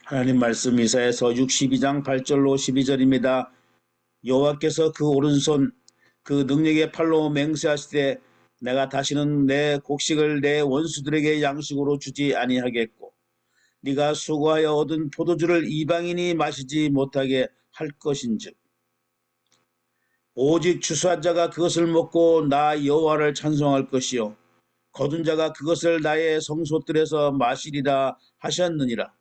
하나님 말씀 이사야서 62장 8절로 12절입니다. 여호와께서 그 오른손 그 능력의 팔로 맹세하시되 내가 다시는 내 곡식을 내 원수들에게 양식으로 주지 아니하겠고 네가 수고하여 얻은 포도주를 이방인이 마시지 못하게 할 것인즉 오직 추수한 자가 그것을 먹고 나 여호와를 찬송할 것이요 거둔 자가 그것을 나의 성소들에서 마시리라 하셨느니라.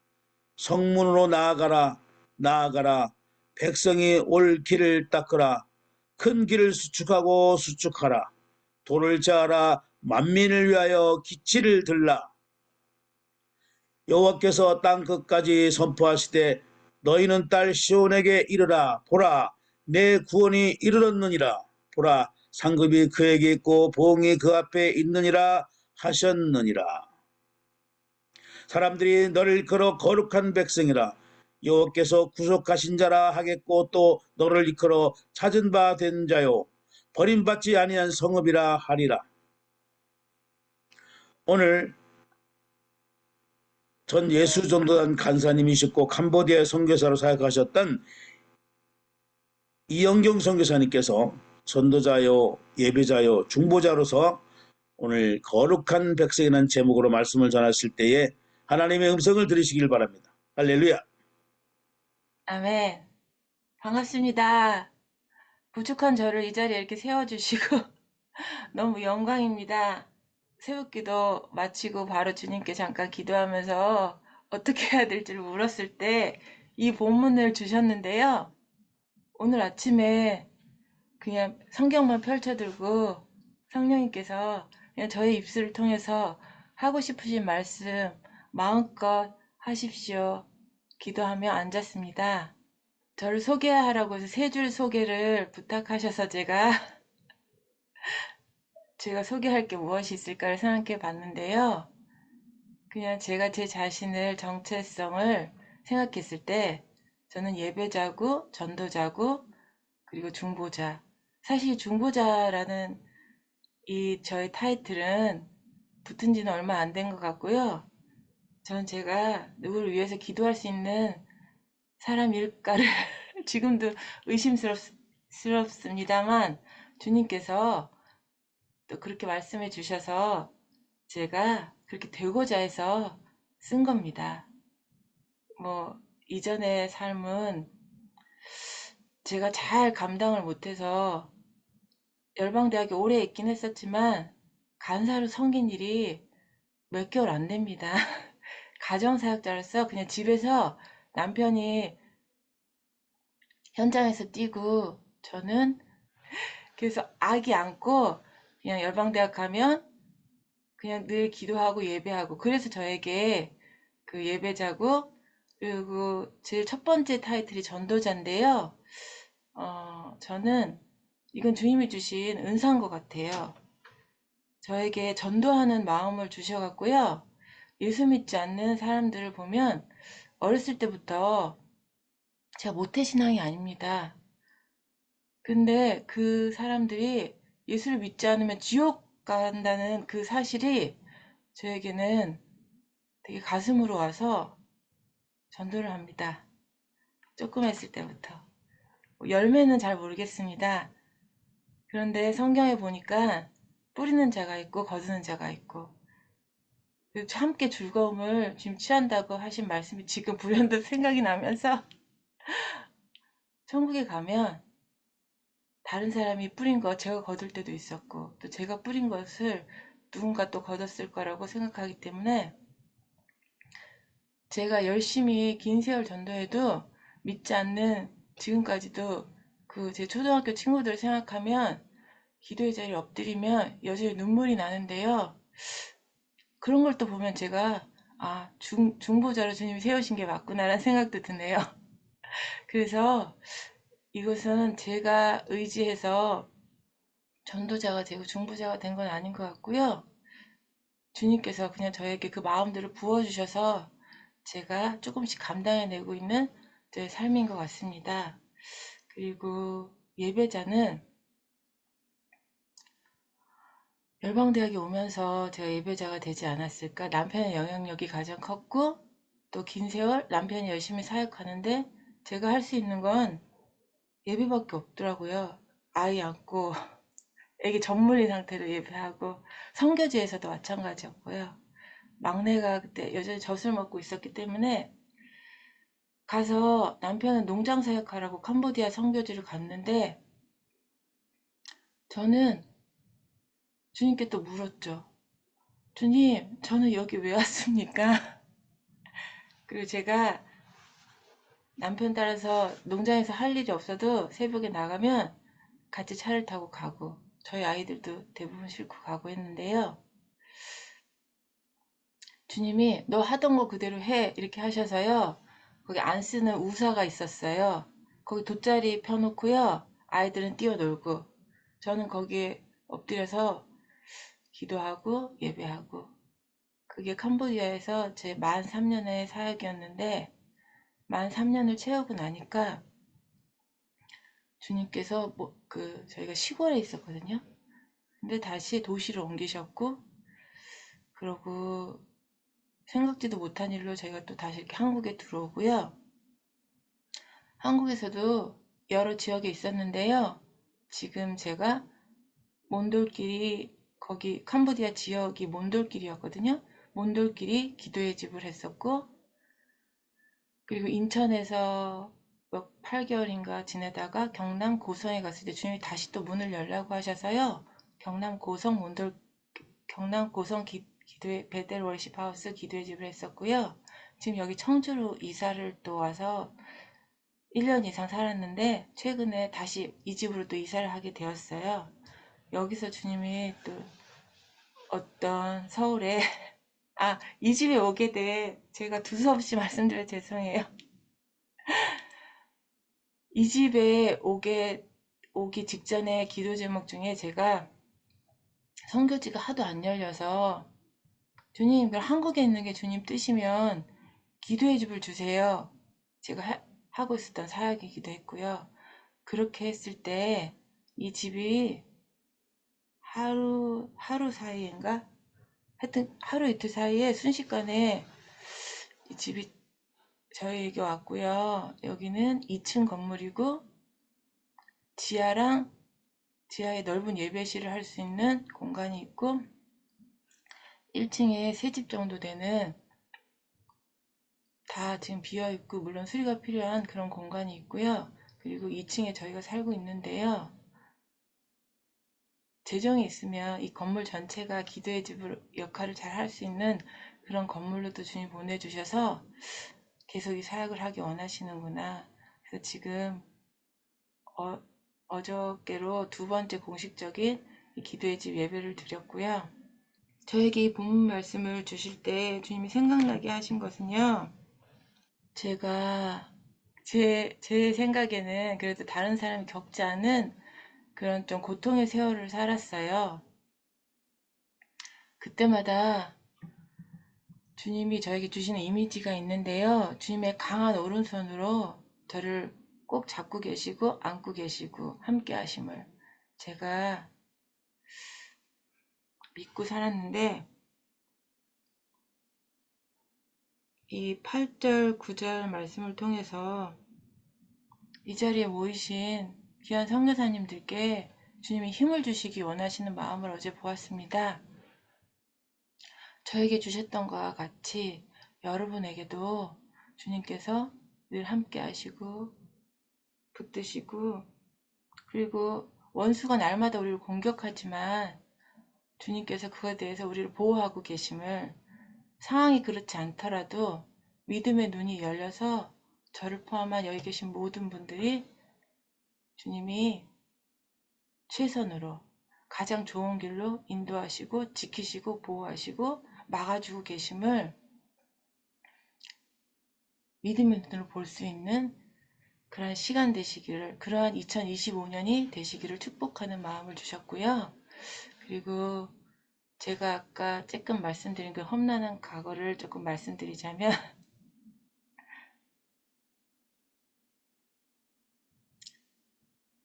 성문으로 나아가라 나아가라 백성이 올 길을 닦으라 큰 길을 수축하고 수축하라 돌을 저하라 만민을 위하여 기치를 들라. 여호와께서 땅 끝까지 선포하시되 너희는 딸 시온에게 이르라. 보라 내 구원이 이르렀느니라. 보라 상급이 그에게 있고 보응이 그 앞에 있느니라 하셨느니라. 사람들이 너를 걸어 거룩한 백성이라 여호와께서 구속하신 자라 하겠고 또 너를 이끌어 찾은 바 된 자요 버림받지 아니한 성읍이라 하리라. 오늘 전 예수전도단 간사님이셨고 캄보디아 선교사로 사역하셨던 이영경 선교사님께서 전도자요 예배자요 중보자로서 오늘 거룩한 백성이라는 제목으로 말씀을 전하실 때에 하나님의 음성을 들으시길 바랍니다. 할렐루야. 아멘. 반갑습니다. 부족한 저를 이 자리에 이렇게 세워주시고 너무 영광입니다. 새벽기도 마치고 바로 주님께 잠깐 기도하면서 어떻게 해야 될지를 물었을 때 이 본문을 주셨는데요. 오늘 아침에 그냥 성경만 펼쳐들고 성령님께서 그냥 저의 입술을 통해서 하고 싶으신 말씀 마음껏 하십시오. 기도하며 앉았습니다. 저를 소개하라고 해서 세 줄 소개를 부탁하셔서 제가 소개할 게 무엇이 있을까를 생각해 봤는데요. 그냥 제가 제 자신을 정체성을 생각했을 때 저는 예배자고 전도자고 그리고 중보자. 사실 중보자라는 이 저의 타이틀은 붙은 지는 얼마 안 된 것 같고요. 저는 제가 누구를 위해서 기도할 수 있는 사람일까를 지금도 의심스럽습니다만 주님께서 또 그렇게 말씀해 주셔서 제가 그렇게 되고자 해서 쓴 겁니다. 뭐 이전의 삶은 제가 잘 감당을 못해서 열방대학에 오래 있긴 했었지만 간사로 섬긴 일이 몇 개월 안 됩니다. 가정사역자로서 그냥 집에서 남편이 현장에서 뛰고 저는 그래서 아기 안고 그냥 열방대학 가면 그냥 늘 기도하고 예배하고 그래서 저에게 그 예배자고 그리고 제일 첫 번째 타이틀이 전도자인데요. 저는 이건 주님이 주신 은사인 것 같아요. 저에게 전도하는 마음을 주셔갖고요. 예수 믿지 않는 사람들을 보면 어렸을 때부터 제가 모태신앙이 아닙니다. 근데 그 사람들이 예수를 믿지 않으면 지옥 간다는 그 사실이 저에게는 되게 가슴으로 와서 전도를 합니다. 조금 했을 때부터. 열매는 잘 모르겠습니다. 그런데 성경에 보니까 뿌리는 자가 있고 거두는 자가 있고 함께 즐거움을 지금 취한다고 하신 말씀이 지금 불현듯 생각이 나면서 천국에 가면 다른 사람이 뿌린 거 제가 거둘 때도 있었고 또 제가 뿌린 것을 누군가 또 거뒀을 거라고 생각하기 때문에 제가 열심히 긴 세월 전도해도 믿지 않는 지금까지도 그 제 초등학교 친구들 생각하면 기도의 자리에 엎드리면 여전히 눈물이 나는데요. 그런 걸 또 보면 제가 중보자로 주님이 세우신 게 맞구나라는 생각도 드네요. 그래서 이것은 제가 의지해서 전도자가 되고 중보자가 된 건 아닌 것 같고요. 주님께서 그냥 저에게 그 마음들을 부어주셔서 제가 조금씩 감당해내고 있는 제 삶인 것 같습니다. 그리고 예배자는 열방대학에 오면서 제가 예배자가 되지 않았을까? 남편의 영향력이 가장 컸고 또 긴 세월 남편이 열심히 사역하는데 제가 할 수 있는 건 예배밖에 없더라고요. 아이 안고 애기 전물린 상태로 예배하고 선교지에서도 마찬가지였고요. 막내가 그때 여전히 젖을 먹고 있었기 때문에 가서 남편은 농장 사역하라고 캄보디아 선교지를 갔는데 저는 주님께 또 물었죠. 주님, 저는 여기 왜 왔습니까? 그리고 제가 남편 따라서 농장에서 할 일이 없어도 새벽에 나가면 같이 차를 타고 가고 저희 아이들도 대부분 싣고 가고 했는데요. 주님이 너 하던 거 그대로 해 이렇게 하셔서요. 거기 안 쓰는 우사가 있었어요. 거기 돗자리 펴놓고요. 아이들은 뛰어놀고 저는 거기에 엎드려서 기도하고 예배하고 그게 캄보디아에서 제 만 3년의 사역이었는데 만 3년을 채우고 나니까 주님께서 저희가 시골에 있었거든요. 근데 다시 도시로 옮기셨고 그러고 생각지도 못한 일로 저희가 또 다시 이렇게 한국에 들어오고요. 한국에서도 여러 지역에 있었는데요. 지금 제가 몬돌길이 거기 캄보디아 지역이 몬돌길이었거든요. 몬돌길이 기도의 집을 했었고 그리고 인천에서 몇 8개월인가 지내다가 경남 고성에 갔을 때 주님이 다시 또 문을 열라고 하셔서요. 경남 고성 기도의 베델 월십 하우스 기도의 집을 했었고요. 지금 여기 청주로 이사를 또 와서 1년 이상 살았는데 최근에 다시 이 집으로 또 이사를 하게 되었어요. 여기서 주님이 또 어떤 서울에 이 집에 오게 돼 제가 두서없이 말씀드려 죄송해요. 이 집에 오기 직전에 기도 제목 중에 제가 선교지가 하도 안 열려서 주님, 그럼 한국에 있는 게 주님 뜻이면 기도의 집을 주세요. 제가 하고 있었던 사역이기도 했고요. 그렇게 했을 때 이 집이 하루 사이인가? 하여튼 하루 이틀 사이에 순식간에 이 집이 저희에게 왔고요. 여기는 2층 건물이고 지하에 넓은 예배실을 할 수 있는 공간이 있고 1층에 3집 정도 되는 다 지금 비어있고 물론 수리가 필요한 그런 공간이 있고요. 그리고 2층에 저희가 살고 있는데요. 재정이 있으면 이 건물 전체가 기도의 집으로 역할을 잘 할 수 있는 그런 건물로도 주님 보내주셔서 계속 이 사역을 하기 원하시는구나. 그래서 지금 어저께로 두 번째 공식적인 이 기도의 집 예배를 드렸고요. 저에게 이 본문 말씀을 주실 때 주님이 생각나게 하신 것은요. 제가 제 생각에는 그래도 다른 사람이 겪지 않은 그런 좀 고통의 세월을 살았어요. 그때마다 주님이 저에게 주시는 이미지가 있는데요. 주님의 강한 오른손으로 저를 꼭 잡고 계시고 안고 계시고 함께 하심을 제가 믿고 살았는데 이 8절, 9절 말씀을 통해서 이 자리에 모이신 귀한 선교사님들께 주님이 힘을 주시기 원하시는 마음을 어제 보았습니다. 저에게 주셨던 것과 같이 여러분에게도 주님께서 늘 함께 하시고 붙드시고 그리고 원수가 날마다 우리를 공격하지만 주님께서 그거에 대해서 우리를 보호하고 계심을 상황이 그렇지 않더라도 믿음의 눈이 열려서 저를 포함한 여기 계신 모든 분들이 주님이 최선으로 가장 좋은 길로 인도하시고 지키시고 보호하시고 막아주고 계심을 믿음의 눈으로 볼 수 있는 그러한 시간 되시기를 그러한 2025년이 되시기를 축복하는 마음을 주셨고요. 그리고 제가 아까 조금 말씀드린 그 험난한 과거를 조금 말씀드리자면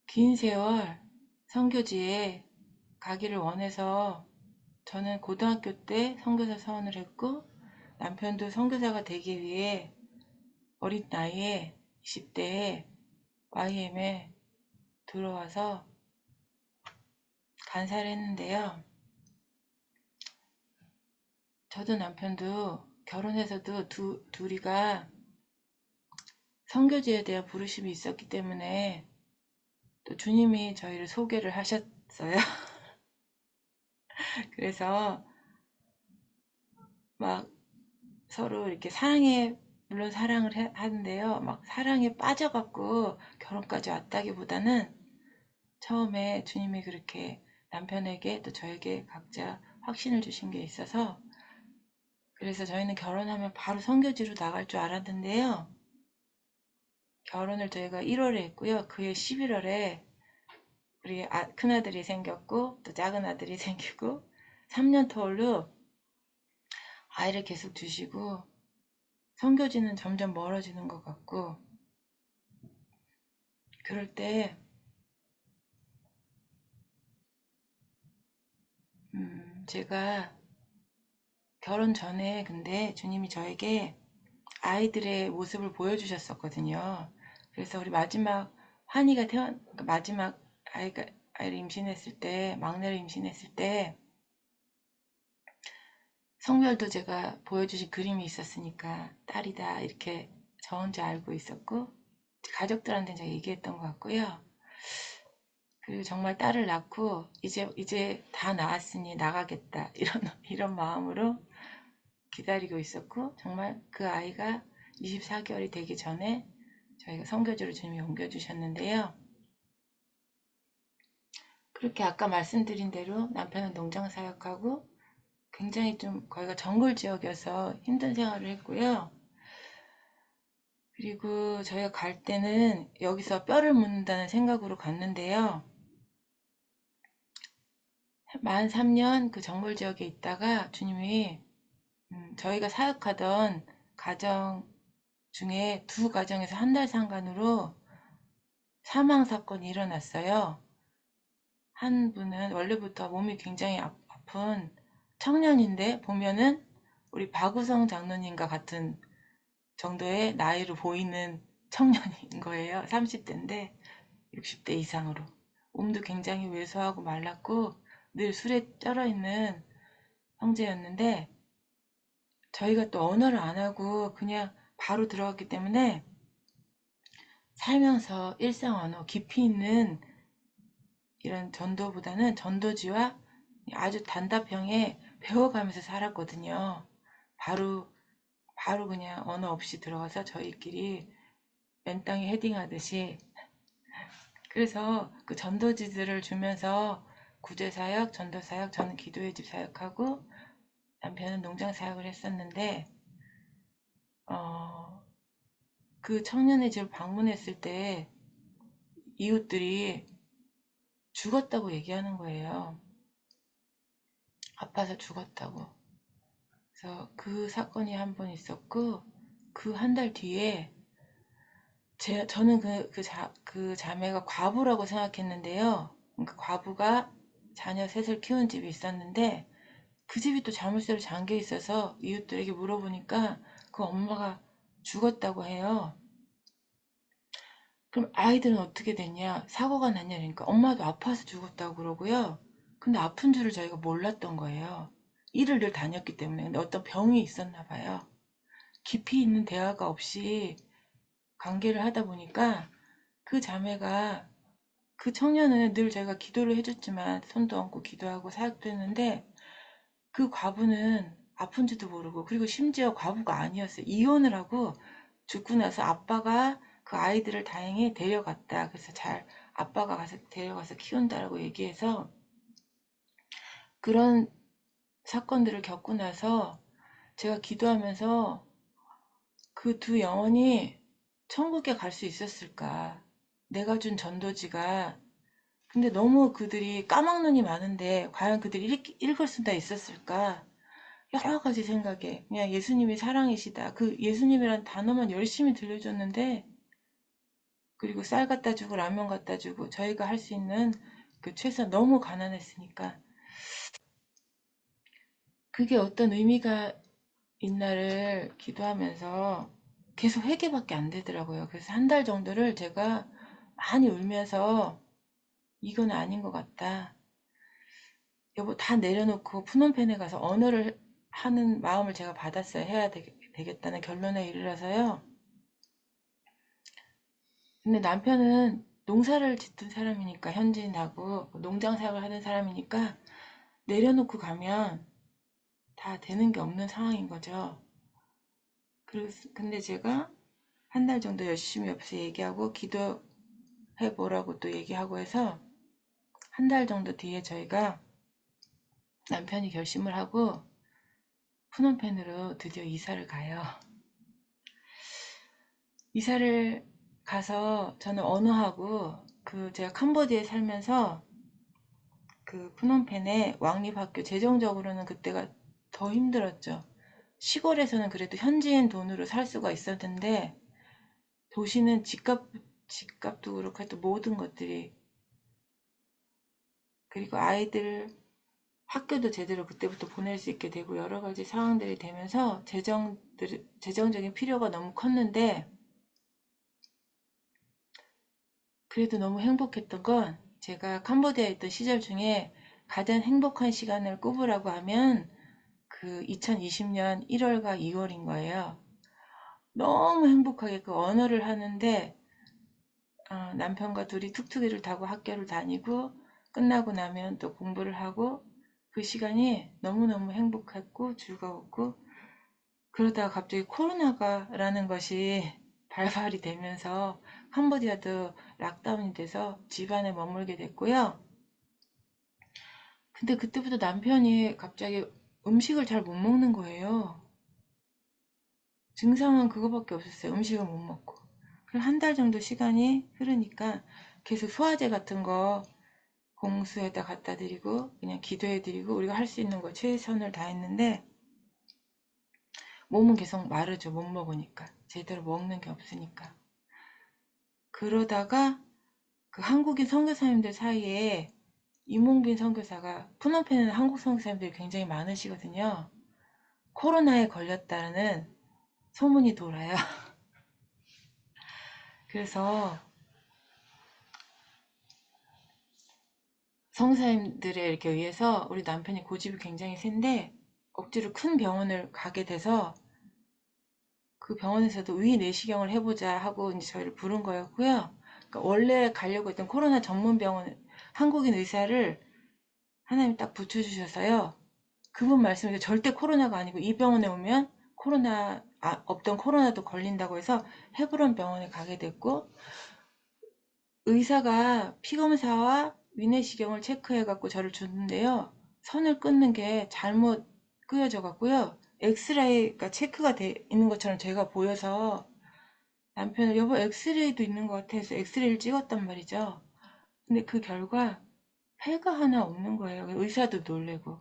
긴 세월 선교지에 가기를 원해서 저는 고등학교 때 선교사 사원을 했고 남편도 선교사가 되기 위해 어린 나이에 20대에 YM에 들어와서 간사를 했는데요. 저도 남편도 결혼해서도 둘이가 선교지에 대한 부르심이 있었기 때문에 또 주님이 저희를 소개를 하셨어요. 그래서 막 서로 이렇게 물론 사랑을 하는데요. 막 사랑에 빠져갖고 결혼까지 왔다기보다는 처음에 주님이 그렇게 남편에게 또 저에게 각자 확신을 주신 게 있어서 그래서 저희는 결혼하면 바로 선교지로 나갈 줄 알았는데요. 결혼을 저희가 1월에 했고요. 그해 11월에 우리 큰아들이 생겼고 또 작은 아들이 생기고 3년 터울로 아이를 계속 두시고 선교지는 점점 멀어지는 것 같고 그럴 때 제가 결혼 전에 근데 주님이 저에게 아이들의 모습을 보여주셨었거든요. 그래서 우리 마지막 그러니까 마지막 아이를 임신했을 때, 막내를 임신했을 때 성별도 제가 보여주신 그림이 있었으니까 딸이다 이렇게 저 혼자 알고 있었고 가족들한테 제가 얘기했던 것 같고요. 그리고 정말 딸을 낳고 이제 다 나았으니 나가겠다 이런 마음으로 기다리고 있었고 정말 그 아이가 24개월이 되기 전에 저희가 선교지로 주님이 옮겨주셨는데요. 그렇게 아까 말씀드린 대로 남편은 농장 사역하고 굉장히 좀 거기가 정글 지역이어서 힘든 생활을 했고요. 그리고 저희가 갈 때는 여기서 뼈를 묻는다는 생각으로 갔는데요. 만 3년 그 정글 지역에 있다가 주님이 저희가 사역하던 가정 중에 두 가정에서 한 달 상간으로 사망 사건이 일어났어요. 한 분은 원래부터 몸이 굉장히 아픈 청년인데 보면은 우리 박우성 장로님과 같은 정도의 나이로 보이는 청년인 거예요. 30대인데 60대 이상으로. 몸도 굉장히 왜소하고 말랐고 늘 술에 쩔어 있는 형제였는데 저희가 또 언어를 안 하고 그냥 바로 들어갔기 때문에 살면서 일상 언어 깊이 있는 이런 전도보다는 전도지와 아주 단답형에 배워가면서 살았거든요. 바로 그냥 언어 없이 들어가서 저희끼리 맨땅에 헤딩하듯이 그래서 그 전도지들을 주면서 구제사역, 전도사역, 저는 기도의 집 사역하고 남편은 농장 사역을 했었는데 그 청년의 집을 방문했을 때 이웃들이 죽었다고 얘기하는 거예요. 아파서 죽었다고. 그래서 그 사건이 한 번 있었고 그 한 달 뒤에 저는 그 자매가 과부라고 생각했는데요. 그러니까 과부가 자녀 셋을 키운 집이 있었는데 그 집이 또 자물쇠로 잠겨 있어서 이웃들에게 물어보니까 그 엄마가 죽었다고 해요. 그럼 아이들은 어떻게 됐냐? 사고가 났냐? 그러니까 엄마도 아파서 죽었다고 그러고요. 근데 아픈 줄을 저희가 몰랐던 거예요. 일을 늘 다녔기 때문에. 근데 어떤 병이 있었나 봐요. 깊이 있는 대화가 없이 관계를 하다 보니까 그 자매가 그 청년은 늘 제가 기도를 해줬지만 손도 얹고 기도하고 사역도 했는데 그 과부는 아픈지도 모르고 그리고 심지어 과부가 아니었어요. 이혼을 하고 죽고 나서 아빠가 그 아이들을 다행히 데려갔다. 그래서 아빠가 가서 데려가서 키운다라고 얘기해서 그런 사건들을 겪고 나서 제가 기도하면서 그 두 영혼이 천국에 갈 수 있었을까? 내가 준 전도지가 근데 너무 그들이 까막눈이 많은데 과연 그들이 읽을 수가 있었을까? 여러 가지 생각에 그냥 예수님이 사랑이시다. 그 예수님이란 단어만 열심히 들려줬는데 그리고 쌀 갖다 주고 라면 갖다 주고 저희가 할 수 있는 그 최소 너무 가난했으니까 그게 어떤 의미가 인날을 기도하면서 계속 회개밖에 안 되더라고요. 그래서 한 달 정도를 제가 많이 울면서 이건 아닌 것 같다. 여보 다 내려놓고 푸놈펜에 가서 언어를 하는 마음을 제가 받았어요. 해야 되겠다는 결론에 이르러서요. 근데 남편은 농사를 짓던 사람이니까 현지인하고 농장 생활을 하는 사람이니까 내려놓고 가면 다 되는 게 없는 상황인 거죠. 근데 제가 한 달 정도 열심히 옆에서 얘기하고 기도해 보라고 또 얘기하고 해서 한 달 정도 뒤에 저희가 남편이 결심을 하고 푸놈펜으로 드디어 이사를 가요. 이사를 가서 저는 언어하고 제가 캄보디아에 살면서 그 푸놈펜의 왕립학교 재정적으로는 그때가 더 힘들었죠. 시골에서는 그래도 현지인 돈으로 살 수가 있었는데 도시는 집값도 그렇고 또 모든 것들이 그리고 아이들 학교도 제대로 그때부터 보낼 수 있게 되고 여러 가지 상황들이 되면서 재정적인 필요가 너무 컸는데 그래도 너무 행복했던 건 제가 캄보디아에 있던 시절 중에 가장 행복한 시간을 꼽으라고 하면 그 2020년 1월과 2월인 거예요. 너무 행복하게 그 언어를 하는데 남편과 둘이 툭툭이를 타고 학교를 다니고 끝나고 나면 또 공부를 하고 그 시간이 너무너무 행복했고 즐거웠고 그러다가 갑자기 코로나라는 것이 발발이 되면서 캄보디아도 락다운이 돼서 집 안에 머물게 됐고요. 근데 그때부터 남편이 갑자기 음식을 잘 못 먹는 거예요. 증상은 그거밖에 없었어요. 음식을 못 먹고. 그리고 한 달 정도 시간이 흐르니까 계속 소화제 같은 거 공수에다 갖다 드리고 그냥 기도해 드리고 우리가 할 수 있는 거 최선을 다했는데 몸은 계속 마르죠. 못 먹으니까. 제대로 먹는 게 없으니까. 그러다가 그 한국인 선교사님들 사이에 이몽빈 선교사가 푸놈펜에는 한국 선교사님들이 굉장히 많으시거든요. 코로나에 걸렸다는 소문이 돌아요. 그래서 선교사님들에 이렇게 의해서 우리 남편이 고집이 굉장히 센데 억지로 큰 병원을 가게 돼서 그 병원에서도 위 내시경을 해보자 하고 이제 저희를 부른 거였고요. 그러니까 원래 가려고 했던 코로나 전문 병원 한국인 의사를 하나님 딱 붙여주셔서요. 그분 말씀에 절대 코로나가 아니고 이 병원에 오면 없던 코로나도 걸린다고 해서 헤브론 병원에 가게 됐고 의사가 피검사와 위내시경을 체크해갖고 저를 줬는데요. 선을 끊는 게 잘못 끄여져 갖고요. 엑스레이가 체크가 돼 있는 것처럼 제가 보여서 남편을 여보 엑스레이도 있는 것 같아 해서 엑스레이를 찍었단 말이죠. 근데 그 결과 폐가 하나 없는 거예요. 의사도 놀래고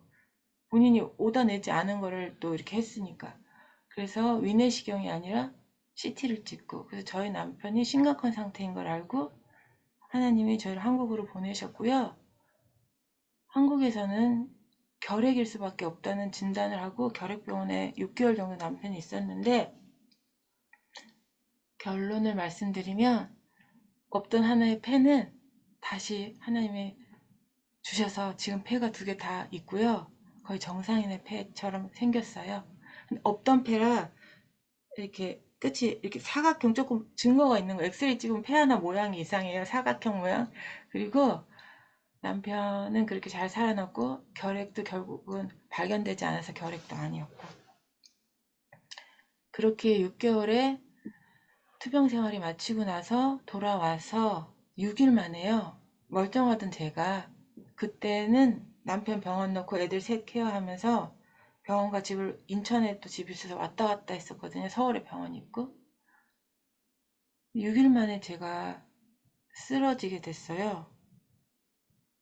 본인이 오다내지 않은 거를 또 이렇게 했으니까. 그래서 위내시경이 아니라 CT를 찍고 그래서 저희 남편이 심각한 상태인 걸 알고 하나님이 저희를 한국으로 보내셨고요. 한국에서는 결핵일 수밖에 없다는 진단을 하고 결핵병원에 6개월 정도 남편이 있었는데 결론을 말씀드리면 없던 하나의 폐는 다시 하나님이 주셔서 지금 폐가 2개 다 있고요. 거의 정상인의 폐처럼 생겼어요. 없던 폐라 이렇게 끝이 이렇게 사각형 조금 증거가 있는 거 엑스레이 찍으면 폐 하나 모양이 이상해요. 사각형 모양. 그리고 남편은 그렇게 잘 살아났고 결핵도 결국은 발견되지 않아서 결핵도 아니었고 그렇게 6개월의 투병 생활이 마치고 나서 돌아와서 6일 만에요. 멀쩡하던 제가 그때는 남편 병원 넣고 애들 셋 케어하면서 병원과 집을 인천에 또 집이 있어서 왔다 갔다 했었거든요. 서울에 병원이 있고 6일 만에 제가 쓰러지게 됐어요.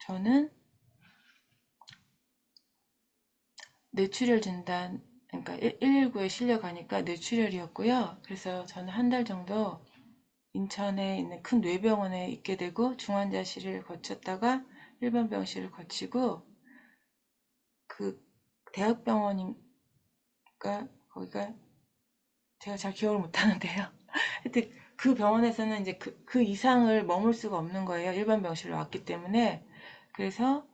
저는 뇌출혈 진단 그러니까 119에 실려가니까 뇌출혈이었고요. 그래서 저는 한 달 정도 인천에 있는 큰 뇌병원에 있게 되고 중환자실을 거쳤다가 일반 병실을 거치고 그 대학병원인가 거기가 제가 잘 기억을 못 하는데요. 하여튼 그 병원에서는 이제 그 이상을 머물 수가 없는 거예요. 일반 병실로 왔기 때문에. 그래서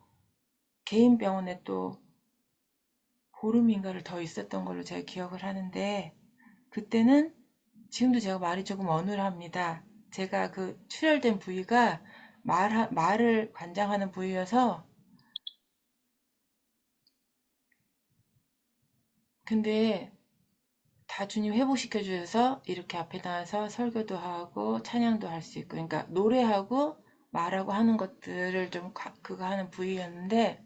개인 병원에 또 보름인가를 더 있었던 걸로 제가 기억을 하는데, 그때는 지금도 제가 말이 조금 어눌합니다. 제가 그 출혈된 부위가 말을 관장하는 부위여서. 근데 다 주님 회복시켜 주셔서 이렇게 앞에 나와서 설교도 하고 찬양도 할 수 있고, 그러니까 노래하고 말하고 하는 것들을 좀 그거 하는 부위였는데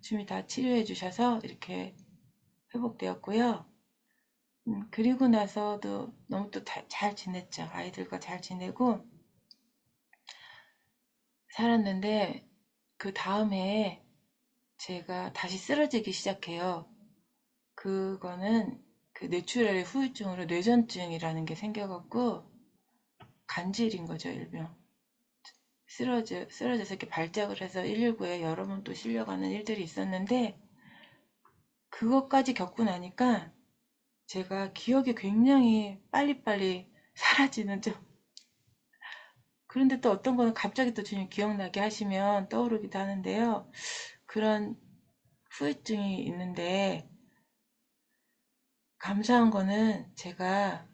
주님이 다 치료해 주셔서 이렇게 회복되었고요. 그리고 나서도 너무 또 잘 지냈죠. 아이들과 잘 지내고 살았는데, 그 다음에 제가 다시 쓰러지기 시작해요. 그거는 그 뇌출혈의 후유증으로 뇌전증이라는 게 생겨갖고 간질인 거죠, 일명. 쓰러져서 이렇게 발작을 해서 119에 여러 번 또 실려가는 일들이 있었는데, 그것까지 겪고 나니까 제가 기억이 굉장히 빨리빨리 사라지는 좀. 그런데 또 어떤 거는 갑자기 또 주님 기억나게 하시면 떠오르기도 하는데요. 그런 후유증이 있는데, 감사한 거는 제가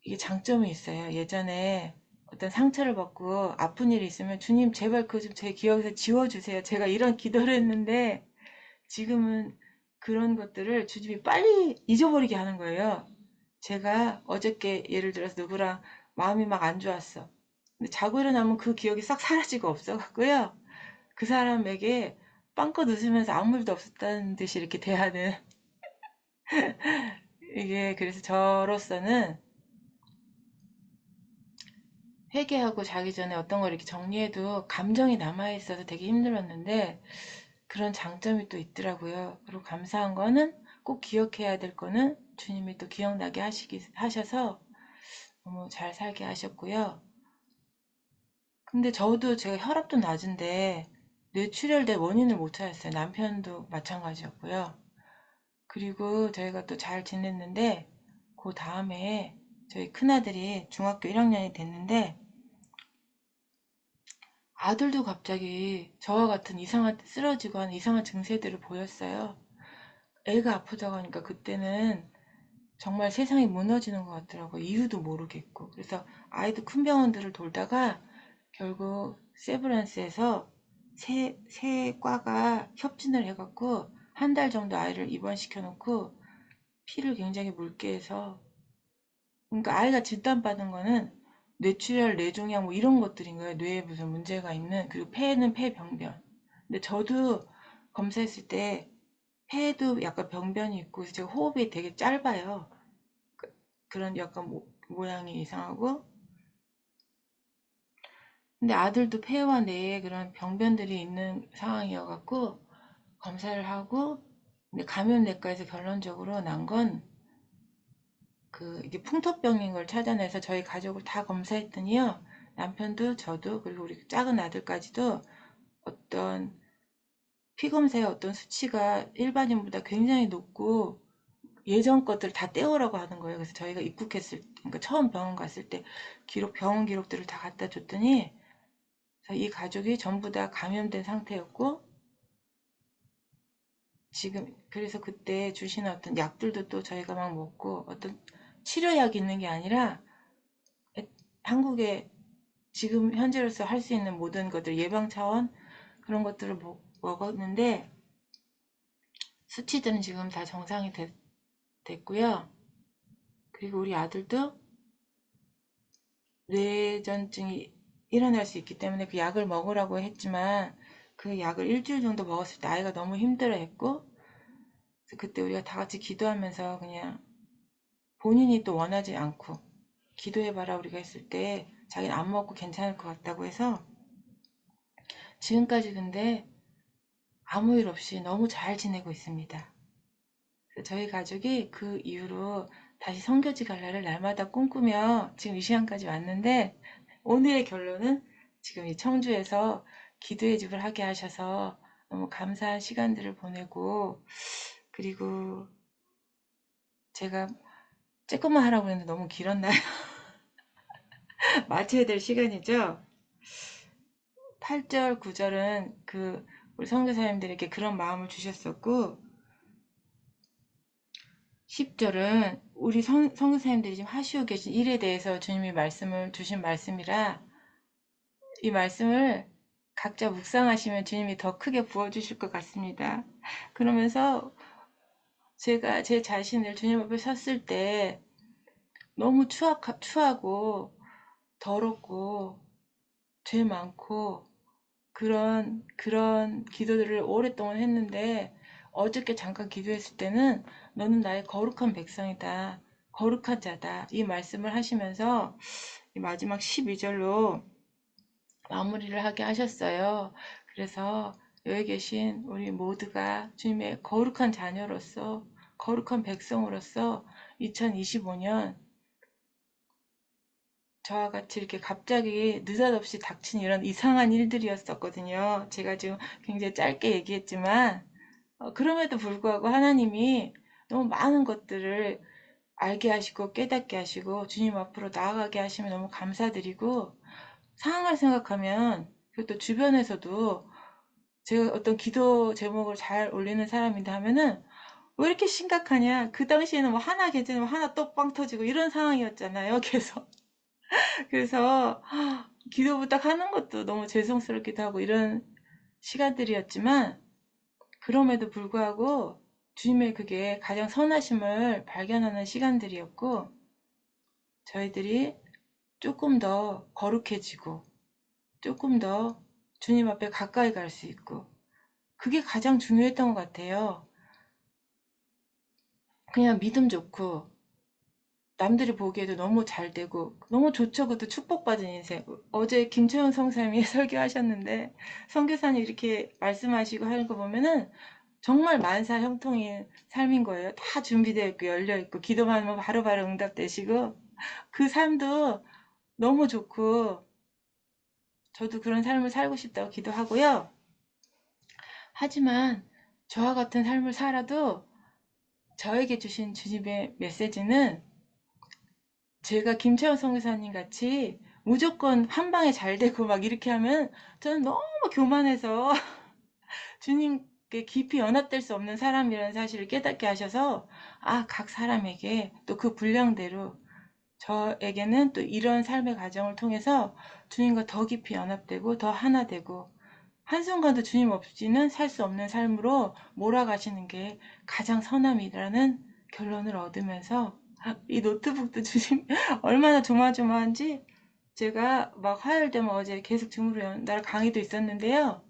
이게 장점이 있어요. 예전에 어떤 상처를 받고 아픈 일이 있으면 주님 제발 그거 좀 제 기억에서 지워주세요. 제가 이런 기도를 했는데 지금은 그런 것들을 주님이 빨리 잊어버리게 하는 거예요. 제가 어저께 예를 들어서 누구랑 마음이 막 안 좋았어. 근데 자고 일어나면 그 기억이 싹 사라지고 없어갖고요. 그 사람에게 빵긋 웃으면서 아무 일도 없었다는 듯이 이렇게 대하는. 이게 그래서 저로서는 회개하고 자기 전에 어떤 걸 이렇게 정리해도 감정이 남아있어서 되게 힘들었는데, 그런 장점이 또 있더라고요. 그리고 감사한 거는, 꼭 기억해야 될 거는 주님이 또 기억나게 하셔서 너무 잘 살게 하셨고요. 근데 저도 제가 혈압도 낮은데 뇌출혈된 원인을 못 찾았어요. 남편도 마찬가지였고요. 그리고 저희가 또 잘 지냈는데, 그 다음에 저희 큰아들이 중학교 1학년이 됐는데 아들도 갑자기 저와 같은 이상한 쓰러지고 하는 이상한 증세들을 보였어요. 애가 아프다고 하니까 그때는 정말 세상이 무너지는 것 같더라고요. 이유도 모르겠고. 그래서 아이도 큰 병원들을 돌다가 결국 세브란스에서 세 과가 협진을 해갖고 한 달 정도 아이를 입원시켜 놓고 피를 굉장히 묽게 해서, 그러니까 아이가 진단받은 거는 뇌출혈, 뇌종양 뭐 이런 것들인 거예요. 뇌에 무슨 문제가 있는. 그리고 폐는 폐병변. 근데 저도 검사했을 때 폐에도 약간 병변이 있고 제가 호흡이 되게 짧아요. 그런 약간 모양이 이상하고. 근데 아들도 폐와 뇌에 그런 병변들이 있는 상황이어갖고 검사를 하고, 근데 감염내과에서 결론적으로 난 건 이게 풍토병인 걸 찾아내서 저희 가족을 다 검사했더니요. 남편도 저도 그리고 우리 작은 아들까지도 어떤 피검사의 어떤 수치가 일반인보다 굉장히 높고 예전 것들을 다 떼오라고 하는 거예요. 그래서 저희가 그러니까 처음 병원 갔을 때 병원 기록들을 다 갖다 줬더니 이 가족이 전부 다 감염된 상태였고, 지금 그래서 그때 주신 어떤 약들도 또 저희가 막 먹고, 어떤 치료약이 있는 게 아니라 한국에 지금 현재로서 할 수 있는 모든 것들, 예방 차원 그런 것들을 먹었는데 수치들은 지금 다 정상이 됐고요. 그리고 우리 아들도 뇌전증이 일어날 수 있기 때문에 그 약을 먹으라고 했지만 그 약을 일주일 정도 먹었을 때 아이가 너무 힘들어했고, 그때 우리가 다 같이 기도하면서 그냥 본인이 또 원하지 않고 기도해봐라 우리가 했을 때 자기는 안 먹고 괜찮을 것 같다고 해서 지금까지 근데 아무 일 없이 너무 잘 지내고 있습니다. 저희 가족이 그 이후로 다시 선교지 갈날을 날마다 꿈꾸며 지금 이 시간까지 왔는데, 오늘의 결론은 지금 이 청주에서 기도의 집을 하게 하셔서 너무 감사한 시간들을 보내고, 그리고 제가 조금만 하라고 했는데 너무 길었나요? 맞춰야 될 시간이죠? 8절, 9절은 우리 선교사님들에게 그런 마음을 주셨었고, 10절은 우리 선교사님들이 지금 하시고 계신 일에 대해서 주님이 말씀을 주신 말씀이라 이 말씀을 각자 묵상하시면 주님이 더 크게 부어주실 것 같습니다. 그러면서 제가 제 자신을 주님 앞에 섰을 때 너무 추하고 더럽고 죄 많고 그런 기도들을 오랫동안 했는데 어저께 잠깐 기도했을 때는 너는 나의 거룩한 백성이다. 거룩한 자다. 이 말씀을 하시면서 이 마지막 12절로 마무리를 하게 하셨어요. 그래서 여기 계신 우리 모두가 주님의 거룩한 자녀로서 거룩한 백성으로서 2025년 저와 같이 이렇게 갑자기 느닷없이 닥친 이런 이상한 일들이었었거든요. 제가 지금 굉장히 짧게 얘기했지만, 그럼에도 불구하고 하나님이 너무 많은 것들을 알게 하시고 깨닫게 하시고 주님 앞으로 나아가게 하시면 너무 감사드리고, 상황을 생각하면 그리고 또 주변에서도 제가 어떤 기도 제목을 잘 올리는 사람인데 하면은 왜 이렇게 심각하냐? 그 당시에는 뭐 하나 괜찮으면 하나 또 빵 터지고 이런 상황이었잖아요. 그래서 기도 부탁하는 것도 너무 죄송스럽기도 하고 이런 시간들이었지만 그럼에도 불구하고 주님의 그게 가장 선하심을 발견하는 시간들이었고 저희들이 조금 더 거룩해지고 조금 더 주님 앞에 가까이 갈 수 있고 그게 가장 중요했던 것 같아요. 그냥 믿음 좋고 남들이 보기에도 너무 잘 되고 너무 좋죠. 그것도 축복받은 인생. 어제 김채원 성사님이 설교하셨는데 선교사님 이렇게 말씀하시고 하는 거 보면은 정말 만사 형통인 삶인 거예요. 다 준비되어 있고 열려 있고 기도만 하면 바로바로 응답되시고 그 삶도 너무 좋고 저도 그런 삶을 살고 싶다고 기도하고요. 하지만 저와 같은 삶을 살아도 저에게 주신 주님의 메시지는 제가 김채원 선교사님 같이 무조건 한 방에 잘 되고 막 이렇게 하면 저는 너무 교만해서 주님께 깊이 연합될 수 없는 사람이라는 사실을 깨닫게 하셔서 각 사람에게 또 그 분량대로 저에게는 또 이런 삶의 과정을 통해서 주님과 더 깊이 연합되고 더 하나 되고 한순간도 주님 없이는 살 수 없는 삶으로 몰아가시는 게 가장 선함이라는 결론을 얻으면서 이 노트북도 주님 얼마나 조마조마한지 제가 막 화요일 되면 어제 계속 줌으로 연달 강의도 있었는데요.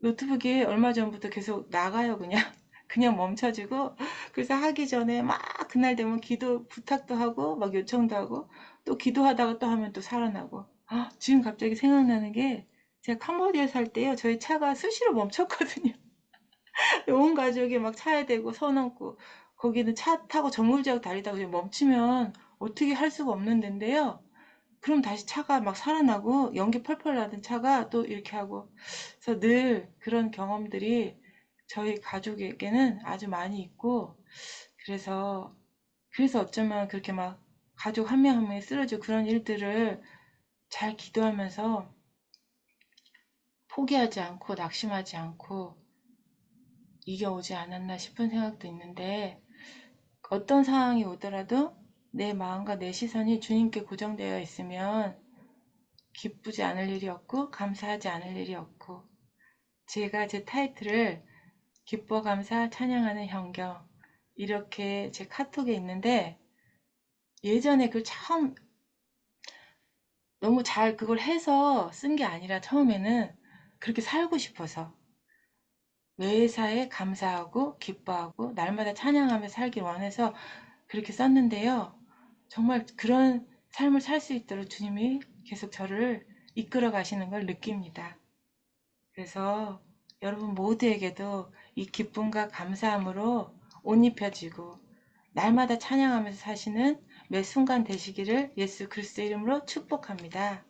노트북이 얼마 전부터 계속 나가요, 그냥. 그냥 멈춰지고. 그래서 하기 전에 막 그날 되면 기도 부탁도 하고, 막 요청도 하고, 또 기도하다가 또 하면 또 살아나고. 지금 갑자기 생각나는 게, 제가 캄보디아 살 때요, 저희 차가 수시로 멈췄거든요. 온 가족이 막 차에 대고 서 넘고, 거기는 차 타고 정물지하고 달리다가 지금 멈추면 어떻게 할 수가 없는 데인데요. 그럼 다시 차가 막 살아나고 연기 펄펄 나던 차가 또 이렇게 하고 그래서 늘 그런 경험들이 저희 가족에게는 아주 많이 있고 그래서 어쩌면 그렇게 막 가족 한 명 한 명이 쓰러지고 그런 일들을 잘 기도하면서 포기하지 않고 낙심하지 않고 이겨오지 않았나 싶은 생각도 있는데 어떤 상황이 오더라도 내 마음과 내 시선이 주님께 고정되어 있으면 기쁘지 않을 일이 없고 감사하지 않을 일이 없고 제가 제 타이틀을 기뻐 감사 찬양하는 현경 이렇게 제 카톡에 있는데 예전에 그걸 처음 너무 잘 그걸 해서 쓴 게 아니라 처음에는 그렇게 살고 싶어서 매사에 감사하고 기뻐하고 날마다 찬양하며 살길 원해서 그렇게 썼는데요. 정말 그런 삶을 살 수 있도록 주님이 계속 저를 이끌어 가시는 걸 느낍니다. 그래서 여러분 모두에게도 이 기쁨과 감사함으로 옷 입혀지고 날마다 찬양하면서 사시는 매 순간 되시기를 예수 그리스도 이름으로 축복합니다.